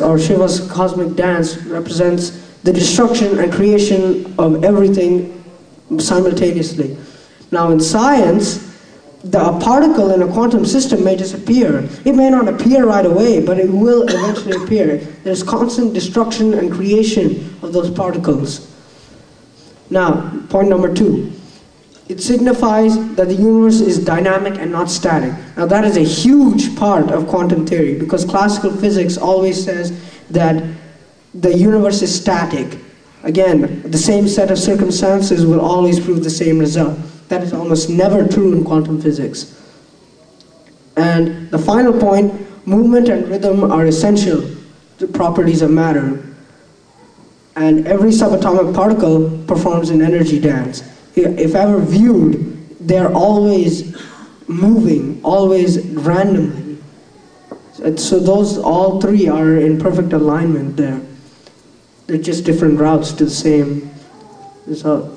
or Shiva's cosmic dance represents the destruction and creation of everything simultaneously. Now in science, a particle in a quantum system may disappear. It may not appear right away, but it will eventually appear. There's constant destruction and creation of those particles. Now, point number 2. It signifies that the universe is dynamic and not static. Now that is a huge part of quantum theory, because classical physics always says that the universe is static. Again, the same set of circumstances will always prove the same result. That is almost never true in quantum physics. And the final point, movement and rhythm are essential to properties of matter. And every subatomic particle performs an energy dance. If ever viewed, they're always moving, always randomly. So those all three are in perfect alignment there. They're just different routes to the same result.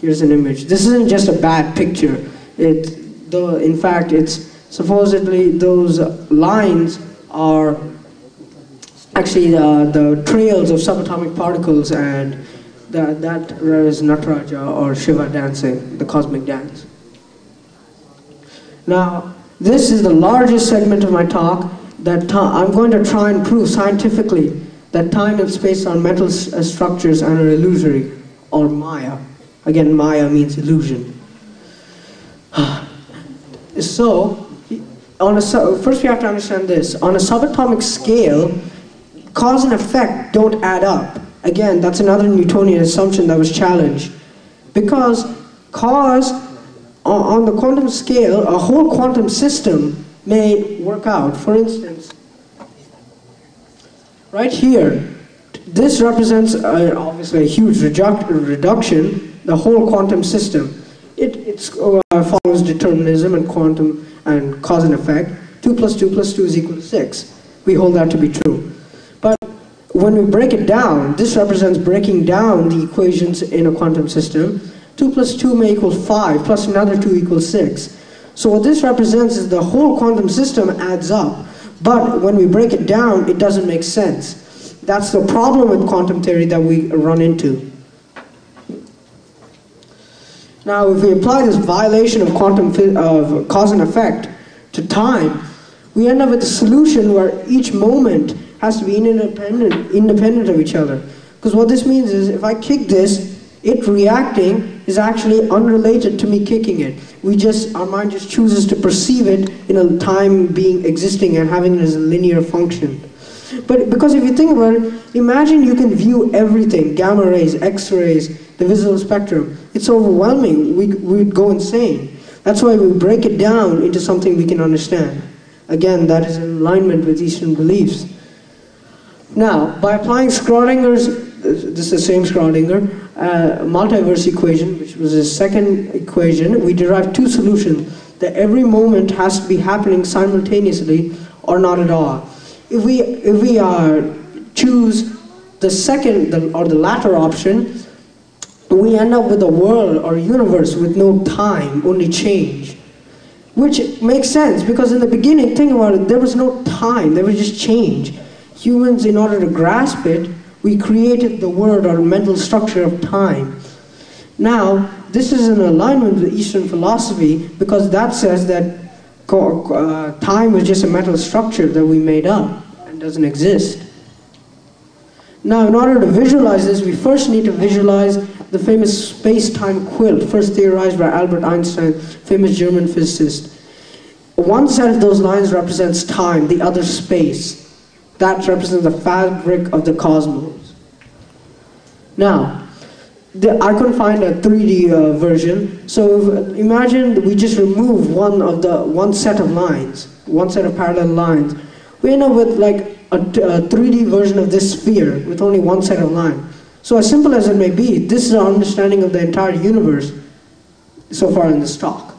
Here's an image. This isn't just a bad picture. In fact, it's supposedly those lines are actually the trails of subatomic particles, and that is Nataraja or Shiva dancing, the cosmic dance. Now, this is the largest segment of my talk. I'm going to try and prove scientifically that time and space are mental structures and are illusory, or Maya. Again, Maya means illusion. So, first we have to understand this. On a subatomic scale, cause and effect don't add up. Again, that's another Newtonian assumption that was challenged. Because cause, on the quantum scale, a whole quantum system may work out. For instance, right here, this represents obviously a huge reduction, the whole quantum system. It follows determinism and quantum and cause and effect. 2 plus 2 plus 2 is equal to 6. We hold that to be true. But when we break it down, this represents breaking down the equations in a quantum system. 2 plus 2 may equal 5, plus another 2 equals 6. So what this represents is the whole quantum system adds up. But when we break it down, it doesn't make sense. That's the problem with quantum theory that we run into. Now, if we apply this violation of of cause and effect to time, we end up with a solution where each moment has to be independent of each other. Because what this means is, if I kick this, it reacting is actually unrelated to me kicking it. Our mind just chooses to perceive it in a time being existing and having it as a linear function. But because if you think about it, imagine you can view everything, gamma rays, X-rays, the visible spectrum. It's overwhelming. We'd go insane. That's why we break it down into something we can understand. Again, that is in alignment with Eastern beliefs. Now, by applying Schrodinger's, this is the same Schrodinger, multiverse equation, which was his second equation, we derived two solutions, that every moment has to be happening simultaneously or not at all. If we choose the second or the latter option, we end up with a world or universe with no time, only change. Which makes sense, because in the beginning, think about it, there was no time, there was just change. Humans, in order to grasp it, we created the word or mental structure of time. Now, this is in alignment with Eastern philosophy, because that says that time was just a mental structure that we made up and doesn't exist. Now, in order to visualize this, we first need to visualize the famous space-time quilt, first theorized by Albert Einstein, famous German physicist. One set of those lines represents time, the other space. That represents the fabric of the cosmos. Now, I couldn't find a 3D version, so imagine we just remove one set of lines, one set of parallel lines. We end up with like a 3D version of this sphere with only one set of lines. So as simple as it may be, this is our understanding of the entire universe so far in this talk.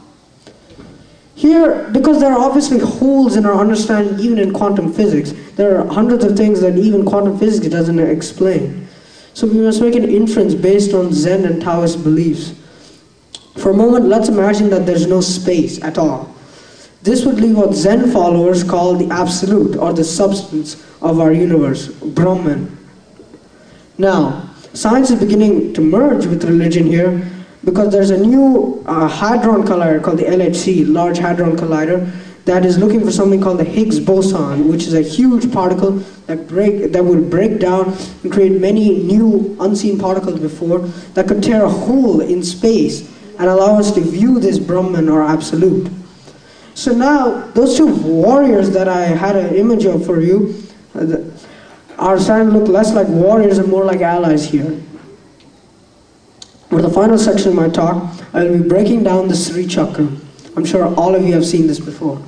Here, because there are obviously holes in our understanding even in quantum physics, there are hundreds of things that even quantum physics doesn't explain. So we must make an inference based on Zen and Taoist beliefs. For a moment, let's imagine that there's no space at all. This would leave what Zen followers call the absolute, or the substance of our universe, Brahman. Now, science is beginning to merge with religion here because there's a new hadron collider called the LHC, Large Hadron Collider, that is looking for something called the Higgs boson, which is a huge particle that will break down and create many new unseen particles before that could tear a hole in space and allow us to view this Brahman or absolute. So now, those two warriors that I had an image of for you are starting to look less like warriors and more like allies here. For the final section of my talk, I will be breaking down the Sri Chakra. I'm sure all of you have seen this before.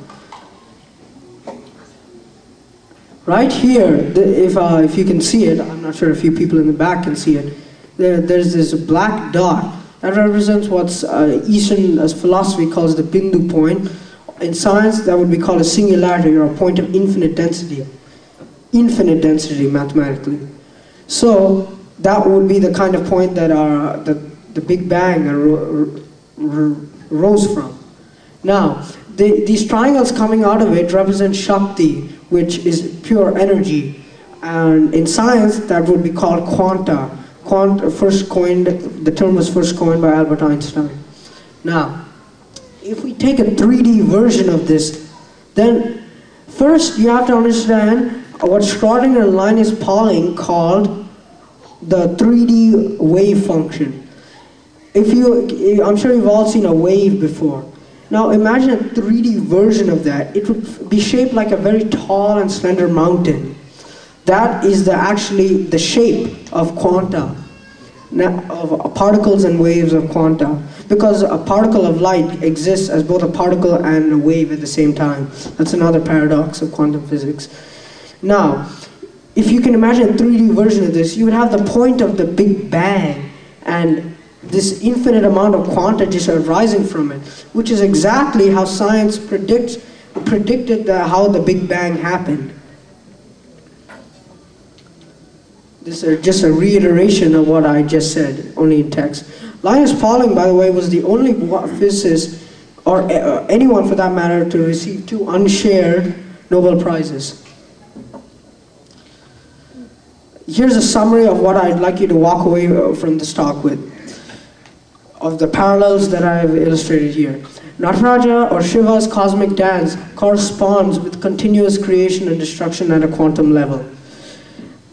Right here, if you can see it, I'm not sure if you people in the back can see it, there's this black dot that represents what Eastern philosophy calls the Bindu point. In science, that would be called a singularity, or a point of infinite density mathematically. So that would be the kind of point that the Big Bang rose from. Now, these triangles coming out of it represent Shakti, which is pure energy. And in science, that would be called quanta. The term was first coined by Albert Einstein. Now, if we take a 3D version of this, then first you have to understand what Schrödinger and Linus Pauling called the 3D wave function. I'm sure you've all seen a wave before. Now imagine a 3D version of that. It would be shaped like a very tall and slender mountain. That is actually the shape of quanta, of particles and waves of quanta. Because a particle of light exists as both a particle and a wave at the same time. That's another paradox of quantum physics. Now, if you can imagine a 3D version of this, you would have the point of the Big Bang and this infinite amount of quanta just arising from it, which is exactly how science predicted how the Big Bang happened. This is just a reiteration of what I just said, only in text. Linus Pauling, by the way, was the only physicist, or anyone for that matter, to receive 2 unshared Nobel Prizes. Here's a summary of what I'd like you to walk away from this talk with, of the parallels that I have illustrated here. Nataraja, or Shiva's cosmic dance, corresponds with continuous creation and destruction at a quantum level.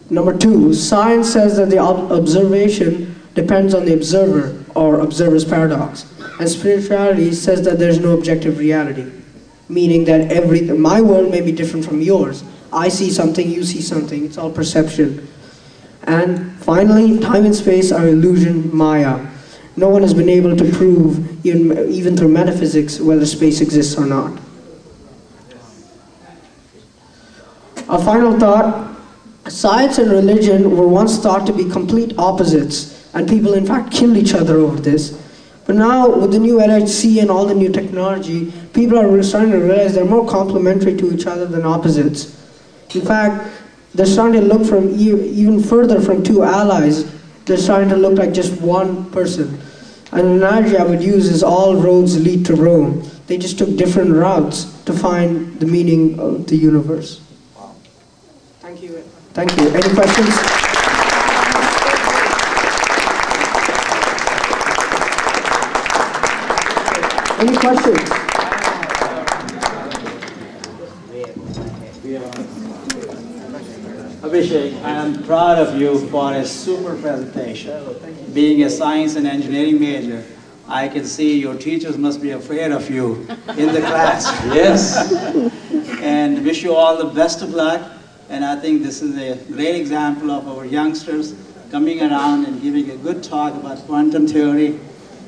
Number 2, science says that the observation depends on the observer, or observer's paradox. And spirituality says that there's no objective reality, meaning that my world may be different from yours. I see something, you see something, it's all perception. And finally, time and space are illusion, Maya. No one has been able to prove, even through metaphysics, whether space exists or not. A final thought. Science and religion were once thought to be complete opposites, and people in fact killed each other over this. But now, with the new LHC and all the new technology, people are starting to realize they're more complementary to each other than opposites. In fact, they're starting to look from even further from 2 allies. They're starting to look like just one person. An analogy I would use is all roads lead to Rome. They just took different routes to find the meaning of the universe. Wow. Thank you. Thank you. Any questions? Any questions? Abhishek, I am proud of you for a super presentation. Being a science and engineering major, I can see your teachers must be afraid of you in the class. Yes. And wish you all the best of luck. And I think this is a great example of our youngsters coming around and giving a good talk about quantum theory,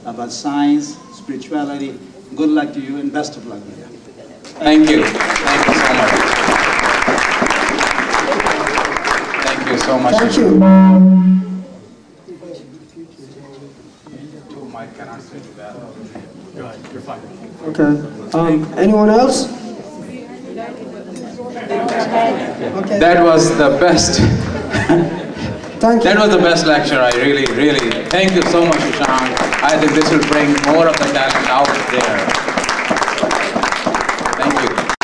about science, spirituality. Good luck to you and best of luck. Thank you. Thank you so much. Thank you so much. Thank you. You're fine. Okay. Anyone else? Okay. That was the best. Thank you. That was the best lecture. I really, thank you so much, Shashank. I think this will bring more of the talent out there.